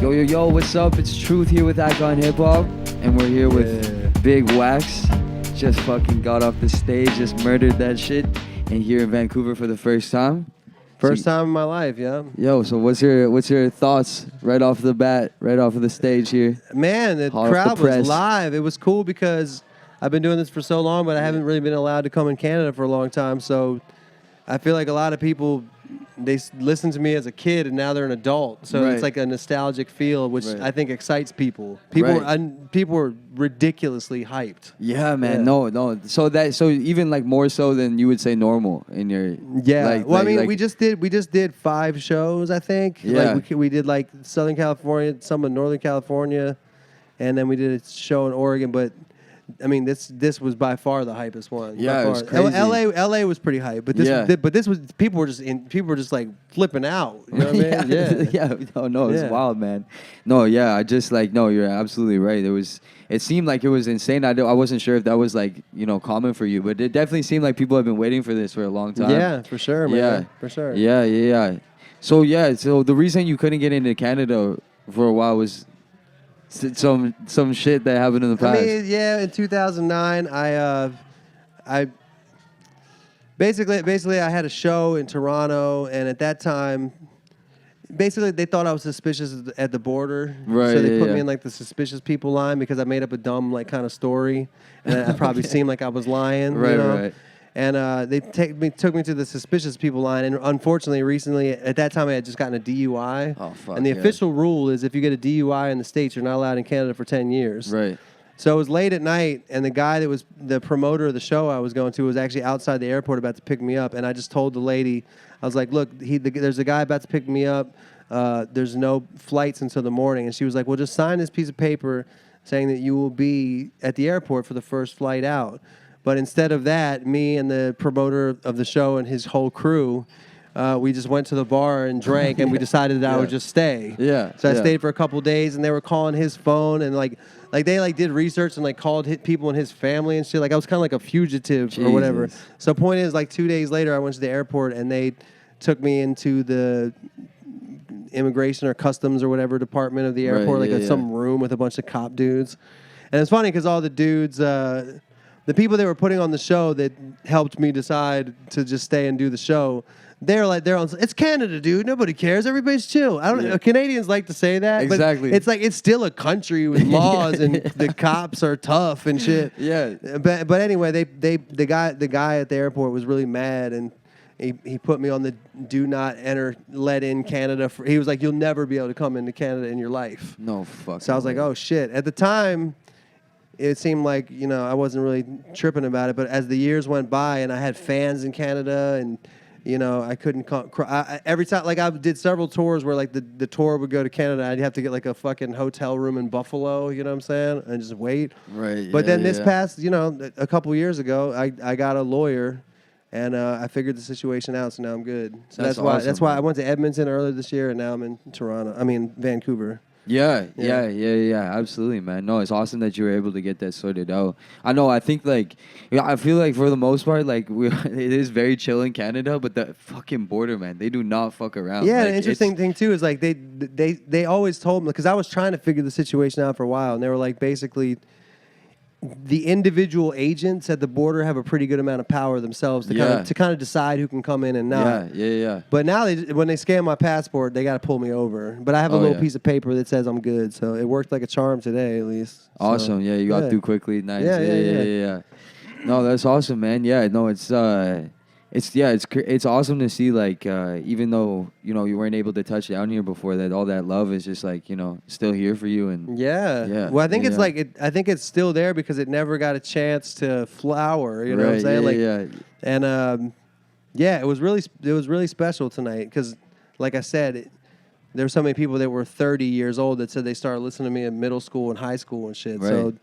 Yo, yo, yo, what's up? It's Trewth here with Icon Hip Hop, and we're here with Big Wax. Just fucking got off the stage, just murdered that shit, and here in Vancouver for the first time. First time in my life, yeah. Yo, so what's your thoughts right off the bat, right off of the stage here? Man, the crowd was live. It was cool because I've been doing this for so long, but I haven't really been allowed to come in Canada for a long time. So I feel like a lot of people, they listened to me as a kid, and now they're an adult. So it's like a nostalgic feel, which I think excites people. People were ridiculously hyped. Yeah, man. Yeah. No. So even like more so than you would say normal in your we just did 5 shows, I think. Yeah. Like we did like Southern California, some in Northern California, and then we did a show in Oregon, but I mean, this was by far the hypest one. Yeah, it was crazy. LA was pretty hype, but this was people were just like flipping out. You know what I mean? Yeah. No, it's wild, man. No, yeah, I just like you're absolutely right. It seemed like it was insane. I wasn't sure if that was like common for you, but it definitely seemed like people have been waiting for this for a long time. Yeah, for sure, man. Yeah, for sure. Yeah. So the reason you couldn't get into Canada for a while was some shit that happened in the past. I mean, yeah, in 2009, I basically I had a show in Toronto, and at that time, basically they thought I was suspicious at the border, right? So they put me in like the suspicious people line because I made up a dumb like kind of story, and I probably seemed like I was lying, right. And they took me to the suspicious people line. And unfortunately, recently, at that time, I had just gotten a DUI. Oh, fuck. And the official rule is if you get a DUI in the States, you're not allowed in Canada for 10 years. Right. So it was late at night, and the guy that was the promoter of the show I was going to was actually outside the airport about to pick me up. And I just told the lady, I was like, look, there's a guy about to pick me up. There's no flights until the morning. And she was like, well, just sign this piece of paper saying that you will be at the airport for the first flight out. But instead of that, me and the promoter of the show and his whole crew, we just went to the bar and drank, and we decided that I would just stay. Yeah. So I stayed for a couple days, and they were calling his phone, and like they did research and like called people in his family and shit. Like I was kind of like a fugitive or whatever. So point is, like 2 days later, I went to the airport, and they took me into the immigration or customs or whatever department of the airport, some room with a bunch of cop dudes. And it's funny because all the dudes. The people that were putting on the show that helped me decide to just stay and do the show, they're on. It's Canada, dude. Nobody cares. Everybody's chill. I don't know. Canadians like to say that. Exactly. But it's like it's still a country with laws and the cops are tough and shit. Yeah. But anyway, the guy at the airport was really mad, and he put me on the do not let in Canada. He was like, you'll never be able to come into Canada in your life. No fuck. So I was like, oh shit. At the time, it seemed like, I wasn't really tripping about it. But as the years went by and I had fans in Canada and, I couldn't every time, like I did several tours where like the tour would go to Canada. I'd have to get like a fucking hotel room in Buffalo, you know what I'm saying? And just wait. Right. But then this past, a couple years ago, I got a lawyer and I figured the situation out. So now I'm good. So that's why I went to Edmonton earlier this year and now I'm in Vancouver. Yeah, absolutely, man. No, it's awesome that you were able to get that sorted out. I know, I think, I feel like for the most part, it is very chill in Canada, but the fucking border, man, they do not fuck around. Yeah, the interesting thing, too, is, they always told me, because I was trying to figure the situation out for a while, and they were, basically, the individual agents at the border have a pretty good amount of power themselves to kind of decide who can come in and not. Yeah. But now when they scan my passport, they got to pull me over. But I have a little piece of paper that says I'm good, so it worked like a charm today at least. Awesome. So, you got through quickly. Nice. Yeah. No, that's awesome, man. Yeah, no, it's awesome to see even though you weren't able to touch down here before, that all that love is just still here for you. And yeah. Well, I think I think it's still there because it never got a chance to flower. You know what I'm saying? And it was really special tonight because, like I said, there were so many people that were 30 years old that said they started listening to me in middle school and high school and shit. Right.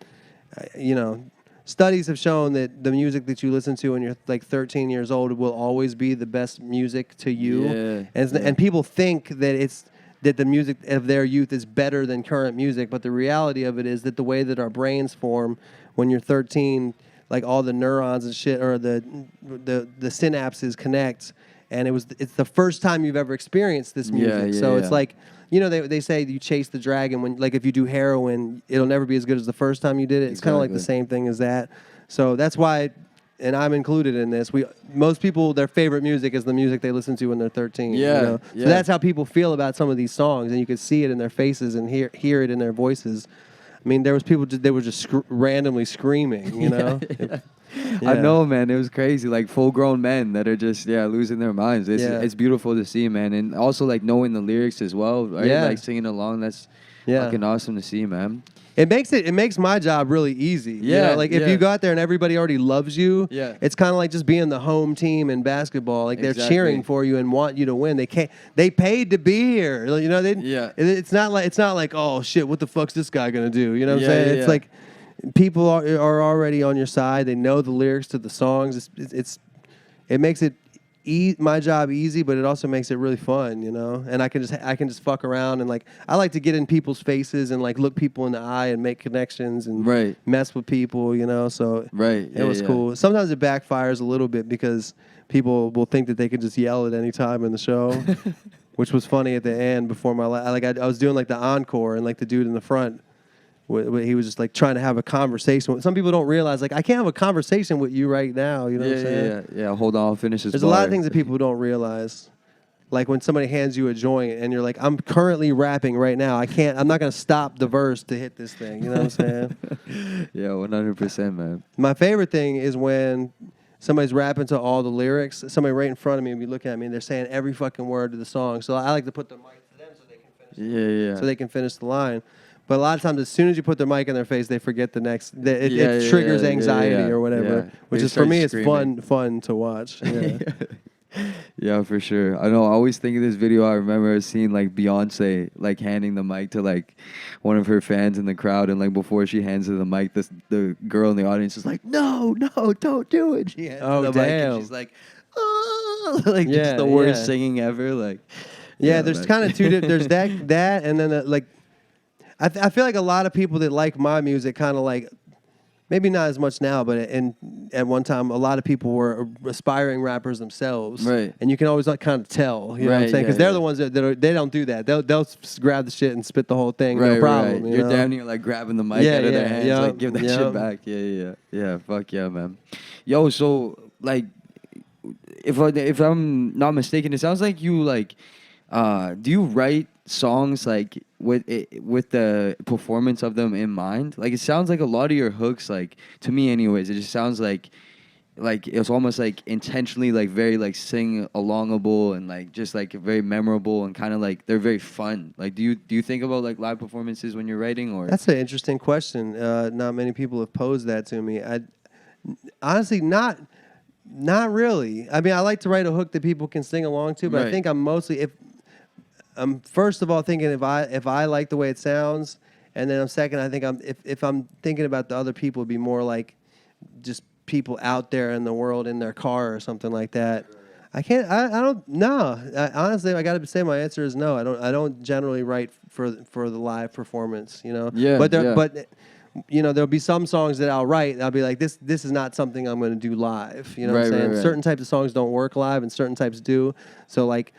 So, studies have shown that the music that you listen to when you're 13 years old will always be the best music to you. And people think that that the music of their youth is better than current music, but the reality of it is that the way that our brains form when you're 13, all the neurons and shit or the synapses connect, and it's the first time you've ever experienced this music. So it's like, you know, they say you chase the dragon when, like, if you do heroin, it'll never be as good as the first time you did it. It's kind of like the same thing as that. So that's why, and I'm included in this. Most people, their favorite music is the music they listen to when they're 13. Yeah, you know? So that's how people feel about some of these songs, and you can see it in their faces and hear it in their voices. I mean, there was people they were just randomly screaming, you know. I know, man. It was crazy. Like full-grown men that are just losing their minds. It's beautiful to see, man, and also like knowing the lyrics as well, right? Like singing along. That's fucking awesome to see, man. It makes my job really easy. Yeah, you know? Like if you go out there and everybody already loves you, it's kind of like just being the home team in basketball. Like they're cheering for you and want you to win. They paid to be here. You know, it's not like, oh shit, what the fuck's this guy gonna do? You know what I'm saying? It's like people are already on your side. They know the lyrics to the songs. It makes it my job easy, but it also makes it really fun, you know. And I can just fuck around and like I like to get in people's faces and like look people in the eye and make connections and mess with people, you know. So it was cool. Sometimes it backfires a little bit because people will think that they can just yell at any time in the show, which was funny at the end before I was doing like the encore and like the dude in the front. He was just like trying to have a conversation. Some people don't realize, like, I can't have a conversation with you right now. You know what I'm saying? Yeah. Hold on, I'll finish this. There's a lot of things that people don't realize. Like when somebody hands you a joint and you're like, I'm currently rapping right now. I'm not going to stop the verse to hit this thing. You know what I'm saying? Yeah, 100%, man. My favorite thing is when somebody's rapping to all the lyrics. Somebody right in front of me will be looking at me and they're saying every fucking word of the song. So I like to put the mic to them so they can finish. So they can finish the line. But a lot of times, as soon as you put their mic in their face, they forget the next. It triggers anxiety or whatever, which is for me, it's fun to watch. Yeah. Yeah, for sure. I know. I always think of this video. I remember seeing like Beyonce like handing the mic to like one of her fans in the crowd, and like before she hands her the mic, the girl in the audience is like, "No, don't do it." She hands her the mic, and she's like, "Oh," like just the worst singing ever. Like, there's kind of two. There's that, and then like. I feel like a lot of people that like my music kind of like, maybe not as much now, but at one time, a lot of people were aspiring rappers themselves. Right. And you can always like kind of tell, you know what I'm saying? Because they're the ones that they don't do that. They'll grab the shit and spit the whole thing, no problem. Right. You're damn near like grabbing the mic out of their hands, like give that shit back. Yeah. Fuck yeah, man. Yo, so like, if I'm not mistaken, it sounds like you like, do you write songs like with the performance of them in mind? Like it sounds like a lot of your hooks, like to me anyways, it just sounds like it's almost like intentionally like very like sing alongable and like just like very memorable and kind of like they're very fun. Like do you think about like live performances when you're writing? Or that's an interesting question. Not many people have posed that to me. I honestly not really. I mean, I like to write a hook that people can sing along to, but I think I'm mostly I'm first of all thinking if I like the way it sounds, and then second I think if I'm thinking about the other people, it'd be more like just people out there in the world in their car or something like that. I don't know. Honestly, I got to say my answer is no. I don't generally write for the live performance, you know. But you know, there'll be some songs that I'll write and I'll be like, this is not something I'm going to do live. You know what I'm saying? Right. Certain types of songs don't work live and certain types do. So like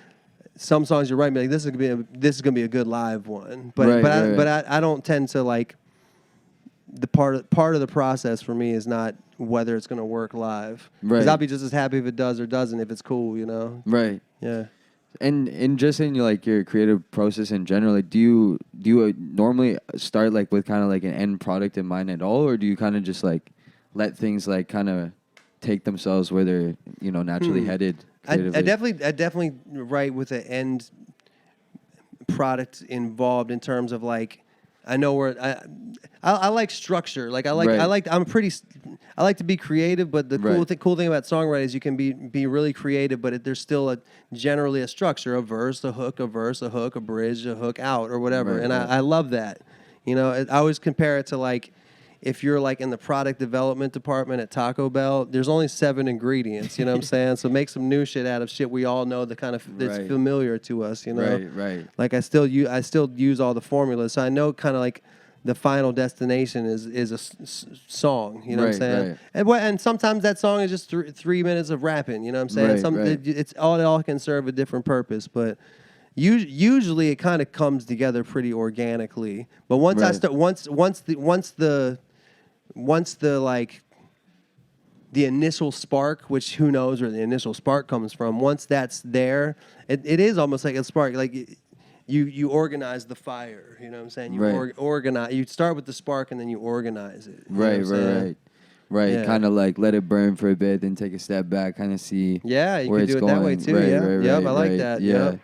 some songs you're writing, like this is gonna be a good live one. But I don't tend to like the part of the process for me is not whether it's gonna work live. Because I'll be just as happy if it does or doesn't if it's cool, you know. Right. Yeah. And just in like your creative process in general, like do you normally start like with kind of like an end product in mind at all, or do you kind of just like let things like kind of take themselves where they're, you know, naturally headed? I definitely write with an end product involved in terms of like I know where I like structure. Like I like to be creative, but the cool thing about songwriting is you can be really creative, but there's still generally a structure: a verse, a hook, a bridge, a hook out, or whatever. I love that. You know, I always compare it to like if you're like in the product development department at Taco Bell, there's only 7 ingredients. You know what I'm saying? So make some new shit out of shit we all know that kind of that's familiar to us. You know, right. Like I still use all the formulas, so I know kind of like the final destination is a song. You know what I'm saying? Right. And sometimes that song is just 3 minutes of rapping. You know what I'm saying? Right. It's all can serve a different purpose, but. Usually it kind of comes together pretty organically, but once I Right. start, once the like the initial spark, which who knows where the initial spark comes from, once that's there, it is almost like a spark. Like you organize the fire. You know what I'm saying? You Right. organize. You start with the spark and then you organize it. You know what I'm saying? Right. Yeah. Kind of like let it burn for a bit, then take a step back, kind of see Yeah, you where could it's do it going. that way too. Right, Yeah, right, yep, right, I like right. that. Yeah. Yep.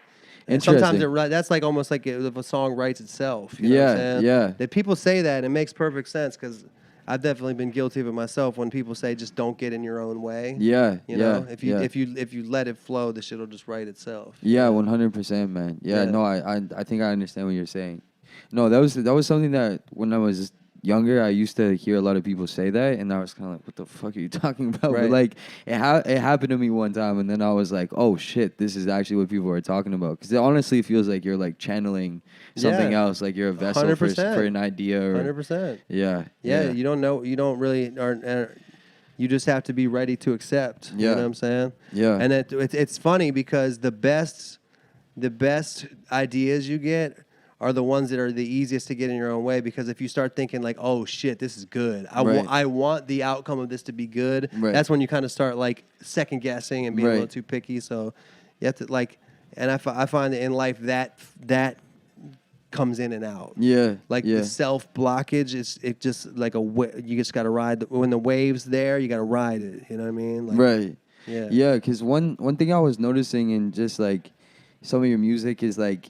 And sometimes that's like almost like if a song writes itself. You know what I'm saying? Yeah. That people say that, it makes perfect sense because I've definitely been guilty of it myself when people say just don't get in your own way. Yeah. You know, if you let it flow, the shit'll just write itself. Yeah, 100%, man. Yeah, no, I think I understand what you're saying. No, that was something that when I was younger, I used to hear a lot of people say that, and I was kind of like, "What the fuck are you talking about?" Right. But like, it happened to me one time, and then I was like, "Oh shit, this is actually what people are talking about." Because it honestly feels like you're like channeling something else, like you're a vessel for 100%. an idea. Or 100%. yeah, Yeah, you don't know. You don't really you just have to be ready to accept. Yeah. You know what I'm saying? Yeah. And it's funny because the best ideas you get are the ones that are the easiest to get in your own way, because if you start thinking like, oh shit, this is good. I want the outcome of this to be good. Right. That's when you kind of start like second guessing and being a little too picky. So you have to like, and I find that in life that comes in and out. Yeah. Like the self blockage it just like you just got to ride when the wave's there, you got to ride it, you know what I mean? Like, right. Yeah. Yeah, cuz one thing I was noticing in just like some of your music is like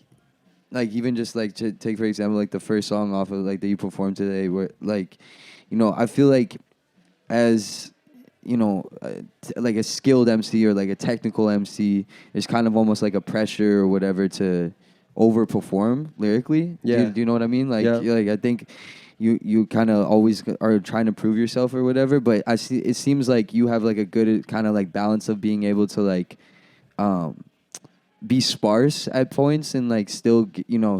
even just like to take for example like the first song off of like that you performed today, where like, you know, I feel like as you know, like a skilled MC or like a technical MC, there's kind of almost like a pressure or whatever to overperform lyrically. Yeah. Do you know what I mean? Like, Yeah. like I think you kind of always are trying to prove yourself or whatever. But I see it seems like you have like a good kind of like balance of being able to like be sparse at points and like still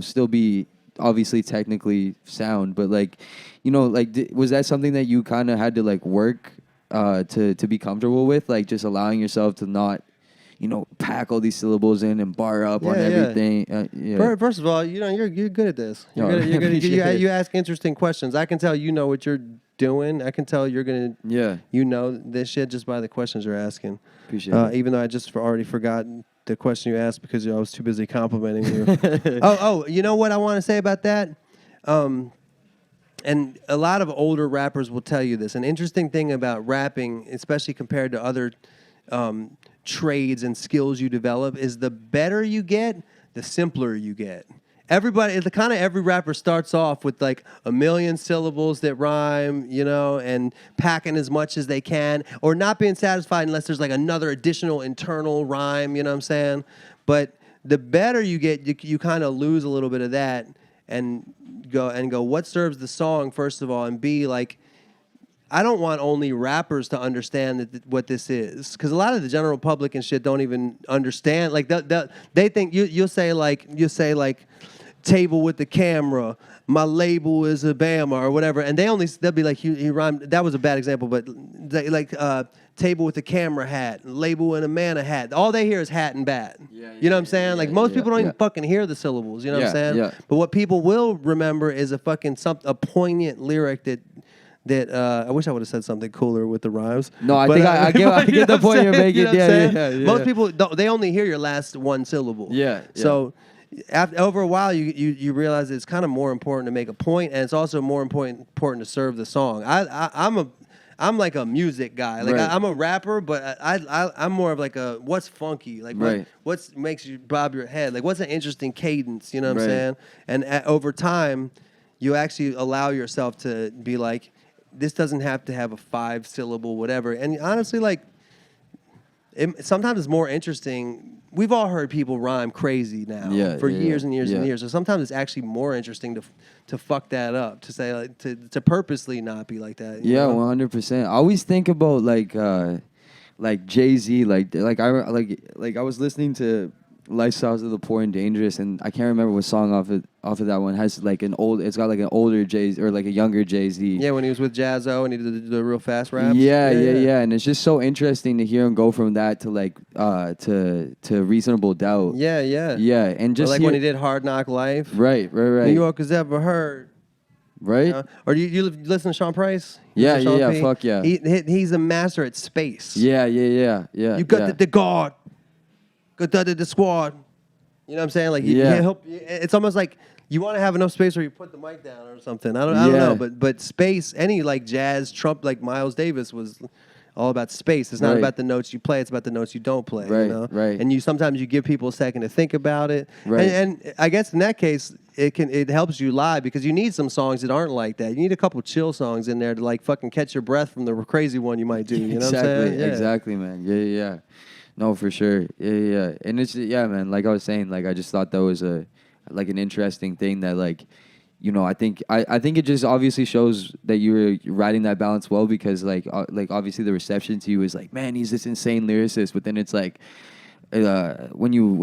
still be obviously technically sound. But like, you know, like was that something that you kind of had to like work to be comfortable with, like just allowing yourself to not, you know, pack all these syllables in and bar up on everything? First of all, you know, you're good at this. You ask interesting questions. I can tell you know what you're doing. I can tell you're gonna you know this shit just by the questions you're asking. Appreciate it. Even though I just already forgot the question you asked because I was too busy complimenting you. Oh, you know what I want to say about that? And a lot of older rappers will tell you this. An interesting thing about rapping, especially compared to other trades and skills you develop, is the better you get, the simpler you get. Every rapper starts off with like a million syllables that rhyme, you know, and packing as much as they can, or not being satisfied unless there's like another additional internal rhyme, you know what I'm saying? But the better you get, you kind of lose a little bit of that and go, what serves the song, first of all, and B, like, I don't want only rappers to understand what this is, because a lot of the general public and shit don't even understand. Like they think you'll say like table with the camera, my label is a Bama or whatever, and they'll be like he rhymed. That was a bad example, but table with the camera hat, label and a man a hat. All they hear is hat and bat. You know what I'm saying? Like most people don't even fucking hear the syllables. You know what I'm saying? Yeah. But what people will remember is a poignant lyric that I wish I would have said something cooler with the rhymes. No, I think I get the point you're making. Yeah. Most people they only hear your last one syllable. Yeah. So over a while, you realize it's kind of more important to make a point, and it's also more important to serve the song. I'm like a music guy. Like I'm a rapper, but I'm more of like a what's funky, like what makes you bob your head, like what's an interesting cadence. You know what I'm saying? And over time, you actually allow yourself to be like, this doesn't have to have a 5-syllable whatever. And honestly, like, sometimes it's more interesting. We've all heard people rhyme crazy now for years and years and years. So sometimes it's actually more interesting to fuck that up, to say like, to purposely not be like that. You know? 100%. I always think about like Jay-Z, like I was listening to Lifestyles of the Poor and Dangerous, and I can't remember what song off of that one has like it's got like an older Jay or like a younger Jay-Z. Yeah, when he was with Jazzo and he did the real fast raps. Yeah, and it's just so interesting to hear him go from that to like to Reasonable Doubt. Yeah. Yeah, and just Or like when he did Hard Knock Life. Right. New Yorkers ever heard. Right? Or you listen to Sean Price? Yeah, Sean yeah, P? fuck yeah. He's a master at space. Yeah. You got the guard. Got the squad. You know what I'm saying? Like, you can't help. It's almost like you want to have enough space where you put the mic down or something. I don't know. But space, any like jazz, Trump, like Miles Davis was all about space. It's not about the notes you play. It's about the notes you don't play. Right, you know? right. And sometimes you give people a second to think about it. Right. And I guess in that case, it helps you live because you need some songs that aren't like that. You need a couple chill songs in there to like fucking catch your breath from the crazy one you might do. You know what I'm saying? Yeah. Exactly, man. Yeah. No, for sure. Yeah. And it's man. Like I was saying, like I just thought that was an interesting thing that like, you know, I think it just obviously shows that you were riding that balance well because like obviously the reception to you is like, man, he's this insane lyricist, but then it's like. When you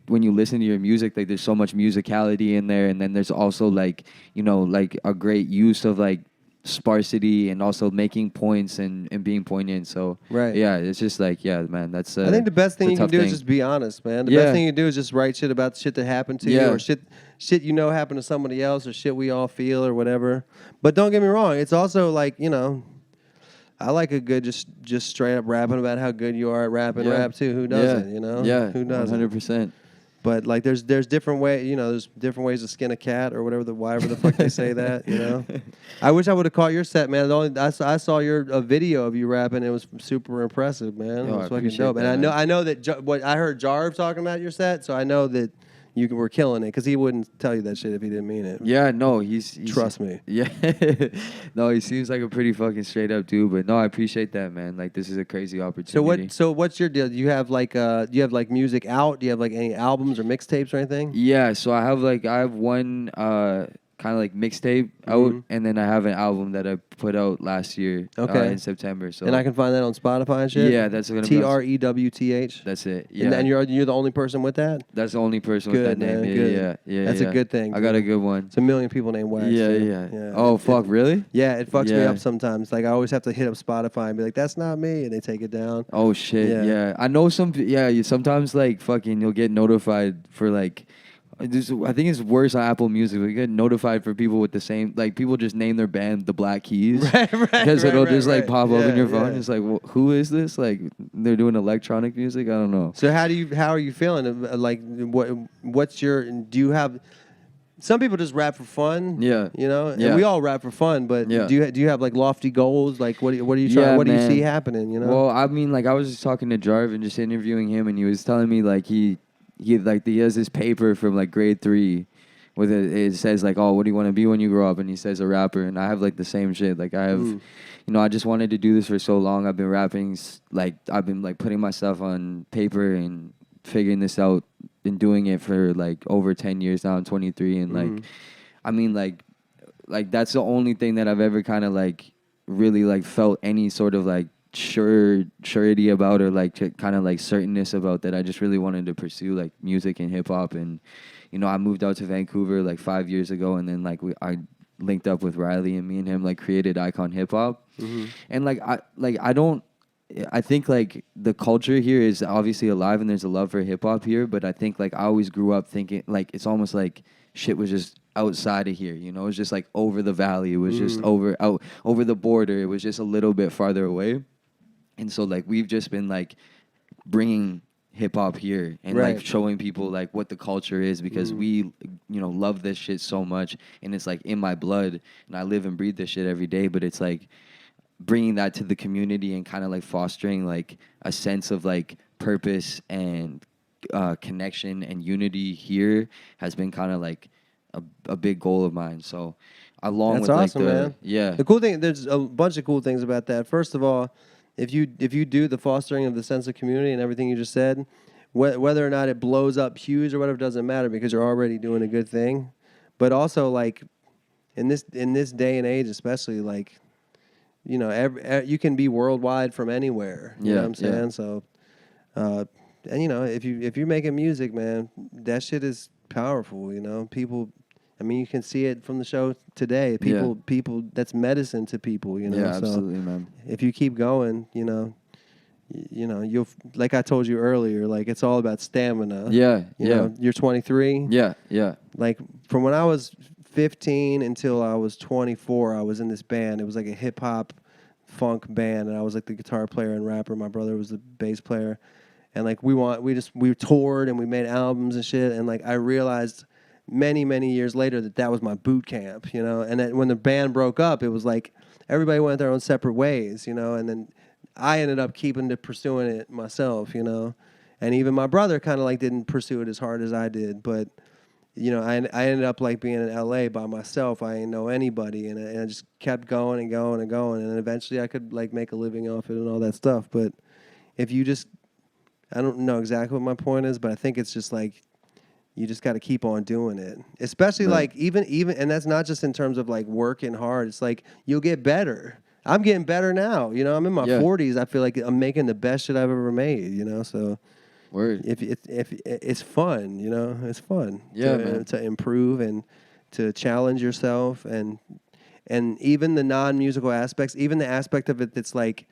listen to your music, like there's so much musicality in there, and then there's also like you know like a great use of like sparsity and also making points and being poignant. So yeah, it's just like man, that's I think the best thing you can do is just be honest, man. The best thing you can do is just write shit about shit that happened to you or shit you know happened to somebody else or shit we all feel or whatever. But don't get me wrong, it's also like you know. I like a good just straight up rapping about how good you are at rapping rap too. Who doesn't? You know? Yeah. Who doesn't? 100%. But like there's different ways. You know, there's different ways to skin a cat or whatever the fuck they say that. You know. I wish I would have caught your set, man. I saw a video of you rapping. It was super impressive, man. It was fucking dope. And I know that what I heard Jarv talking about your set, so I know that. You were killing it because he wouldn't tell you that shit if he didn't mean it. Yeah, no, he's trust me. Yeah, no, he seems like a pretty fucking straight up dude. But no, I appreciate that, man. Like this is a crazy opportunity. So what's your deal? Do you have like music out? Do you have like any albums or mixtapes or anything? Yeah, so I have one kind of like mixtape out, and then I have an album that I put out last year in September. So and I can find that on Spotify and shit. Yeah, that's gonna be TREWTH. That's it. Yeah, and you're the only person with that. That's the only person with that name. Yeah. That's a good thing. I got a good one. It's a million people named Wax. Yeah. Oh fuck, really? Yeah, it fucks me up sometimes. Like I always have to hit up Spotify and be like, "That's not me," and they take it down. Oh shit. Yeah. I know some. Yeah, you sometimes like fucking you'll get notified for like. I think it's worse on Apple Music. We get notified for people with the same, like people just name their band the Black Keys, because it'll just like pop up in your phone. It's like, who is this? Like they're doing electronic music. I don't know. So how are you feeling? Like what's your? Do you have? Some people just rap for fun. Yeah, you know, and we all rap for fun. But do you have like lofty goals? Like what are you trying? What do you see happening? You know. Well, I mean, like I was just talking to Jarv and just interviewing him, and he was telling me like he has this paper from like grade 3 with it says like, oh, what do you want to be when you grow up? And he says a rapper, and I have like the same shit. Like I have, you know, I just wanted to do this for so long. I've been rapping, like I've been like putting myself on paper and figuring this out and doing it for like over 10 years now. I'm 23, and like, I mean like that's the only thing that I've ever kind of like really like felt any sort of like surety about or like kind of like certainness about that I just really wanted to pursue like music and hip hop. And you know I moved out to Vancouver like 5 years ago, and then like I linked up with Riley, and me and him like created Icon Hip Hop. And I think like the culture here is obviously alive and there's a love for hip hop here, but I think like I always grew up thinking like it's almost like shit was just outside of here, you know. It was just like over the valley, it was just over the border, it was just a little bit farther away. And so like we've just been like bringing hip hop here and like showing people like what the culture is, because we, you know, love this shit so much, and it's like in my blood, and I live and breathe this shit every day. But it's like bringing that to the community and kind of like fostering like a sense of like purpose and connection and unity here has been kind of like a big goal of mine. So along That's with awesome, like the cool thing, there's a bunch of cool things about that. First of all, if you do the fostering of the sense of community and everything you just said, whether or not it blows up huge or whatever doesn't matter, because you're already doing a good thing. But also like in this day and age, especially, like, you know, you can be worldwide from anywhere. You know what I'm saying? So And you know, if you're making music, man, that shit is powerful. You know, people. I mean, you can see it from the show today. People. That's medicine to people. You know. Yeah, So absolutely, man. if you keep going, you know, you'll, like I told you earlier, like it's all about stamina. Yeah, You know, you're 23. Yeah, yeah. Like from when I was 15 until I was 24, I was in this band. It was like a hip hop funk band, and I was like the guitar player and rapper. My brother was the bass player, and like we toured and we made albums and shit. And like I realized many years later that was my boot camp, you know. And then when the band broke up, it was like everybody went their own separate ways, you know. And then I ended up pursuing it myself, you know. And even my brother kind of like didn't pursue it as hard as I did, but you know, I ended up like being in LA by myself. I didn't know anybody, and I just kept going and going and going, and then eventually I could like make a living off it and all that stuff. But if you just, I don't know exactly what my point is, but I think it's just like you just got to keep on doing it. Especially like even, and that's not just in terms of like working hard. It's like you'll get better. I'm getting better now. You know, I'm in my 40s. I feel like I'm making the best shit I've ever made. You know, so. Word. If it's fun, you know, it's fun. Yeah, man. To improve and to challenge yourself, and even the non-musical aspects, even the aspect of it that's like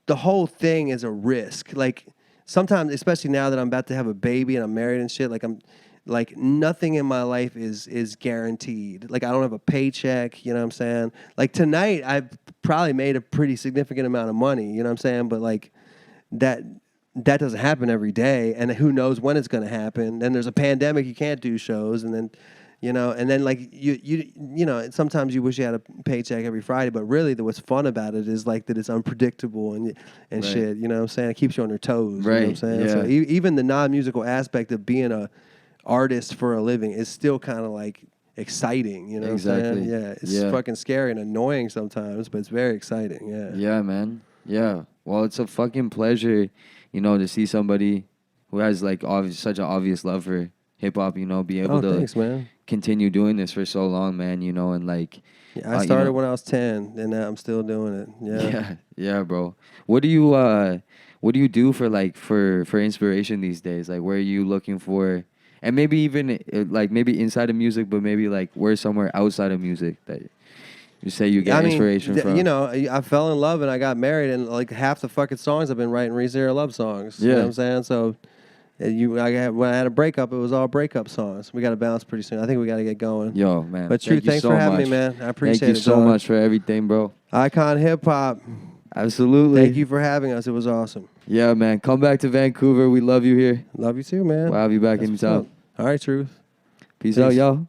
the whole thing is a risk. Like sometimes, especially now that I'm about to have a baby and I'm married and shit, like I'm like nothing in my life is guaranteed. Like I don't have a paycheck, you know what I'm saying? Like tonight I've probably made a pretty significant amount of money, you know what I'm saying? But like that doesn't happen every day, and who knows when it's going to happen. Then there's a pandemic, you can't do shows, and then, you know, and then like you know, sometimes you wish you had a paycheck every Friday, but really what's fun about it is like that it's unpredictable and shit, you know what I'm saying? It keeps you on your toes, you know what I'm saying? Yeah. So even the non-musical aspect of being a artist for a living is still kind of like exciting, you know what I'm saying? Yeah, it's fucking scary and annoying sometimes, but it's very exciting, Yeah, man. Yeah. Well, it's a fucking pleasure, you know, to see somebody who has like such an obvious love for hip hop, you know, be able to thanks, man. continue doing this for so long, man, you know, and like I started when I was 10, and now I'm still doing it. Yeah, bro. What do you do for like for inspiration these days? Like, where are you looking for? And maybe even like maybe inside of music, but maybe like where somewhere outside of music that you say you get inspiration from. You know, I fell in love and I got married, and like half the fucking songs I've been writing recently are love songs. Yeah. You know what I'm saying? So when I had a breakup, it was all breakup songs. We got to bounce pretty soon. I think we got to get going. Yo, man. But Trewth, thanks for having me, man. I appreciate it. Thank you so much for everything, bro. Icon Hip Hop. Absolutely. Thank you for having us. It was awesome. Yeah, man. Come back to Vancouver. We love you here. Love you too, man. We'll have you back anytime. All right, Trewth. Peace out, y'all.